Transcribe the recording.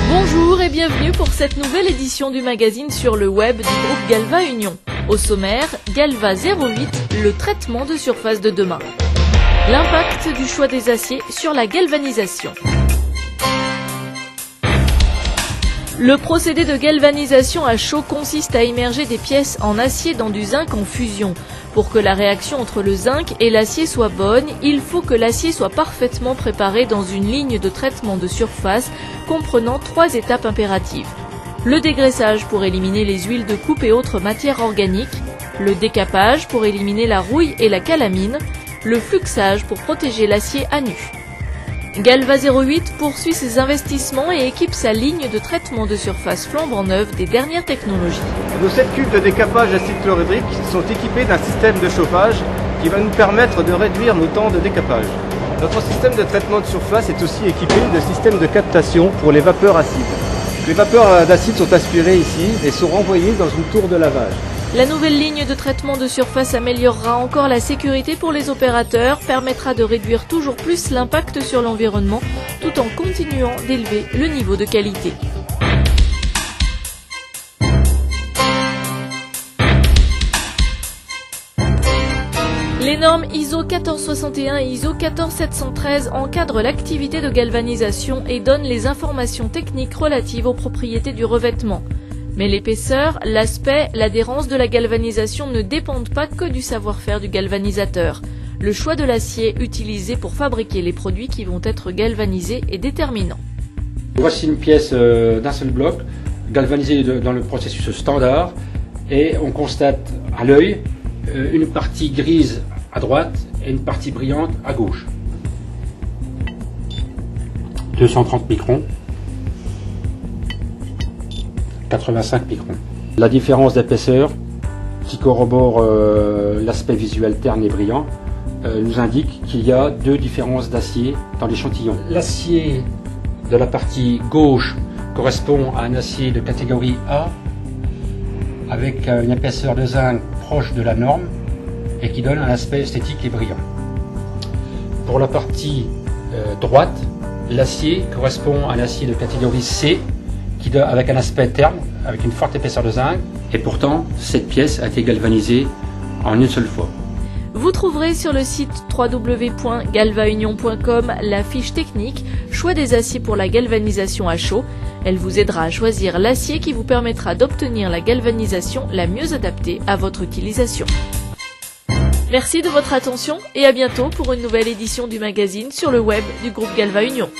Bonjour et bienvenue pour cette nouvelle édition du magazine sur le web du groupe Galva Union. Au sommaire, Galva 08, le traitement de surface de demain. L'impact du choix des aciers sur la galvanisation. Le procédé de galvanisation à chaud consiste à immerger des pièces en acier dans du zinc en fusion. Pour que la réaction entre le zinc et l'acier soit bonne, il faut que l'acier soit parfaitement préparé dans une ligne de traitement de surface comprenant 3 étapes impératives. Le dégraissage pour éliminer les huiles de coupe et autres matières organiques, le décapage pour éliminer la rouille et la calamine, le fluxage pour protéger l'acier à nu. Galva 08 poursuit ses investissements et équipe sa ligne de traitement de surface flambant neuve des dernières technologies. Nos 7 cubes de décapage acide chlorhydrique sont équipés d'un système de chauffage qui va nous permettre de réduire nos temps de décapage. Notre système de traitement de surface est aussi équipé de systèmes de captation pour les vapeurs acides. Les vapeurs d'acide sont aspirées ici et sont renvoyées dans une tour de lavage. La nouvelle ligne de traitement de surface améliorera encore la sécurité pour les opérateurs, permettra de réduire toujours plus l'impact sur l'environnement, tout en continuant d'élever le niveau de qualité. Les normes ISO 1461 et ISO 14713 encadrent l'activité de galvanisation et donnent les informations techniques relatives aux propriétés du revêtement. Mais l'épaisseur, l'aspect, l'adhérence de la galvanisation ne dépendent pas que du savoir-faire du galvanisateur. Le choix de l'acier utilisé pour fabriquer les produits qui vont être galvanisés est déterminant. Voici une pièce d'un seul bloc, galvanisée dans le processus standard, et on constate à l'œil une partie grise à droite et une partie brillante à gauche. 230 microns. 85 microns. La différence d'épaisseur, qui corrobore l'aspect visuel terne et brillant, nous indique qu'il y a 2 différences d'acier dans l'échantillon. L'acier de la partie gauche correspond à un acier de catégorie A avec une épaisseur de zinc proche de la norme et qui donne un aspect esthétique et brillant. Pour la partie droite, l'acier correspond à un acier de catégorie C avec un aspect terne, avec une forte épaisseur de zinc, et pourtant cette pièce a été galvanisée en une seule fois. Vous trouverez sur le site www.galvaunion.com la fiche technique choix des aciers pour la galvanisation à chaud. Elle vous aidera à choisir l'acier qui vous permettra d'obtenir la galvanisation la mieux adaptée à votre utilisation. Merci de votre attention et à bientôt pour une nouvelle édition du magazine sur le web du groupe Galva Union.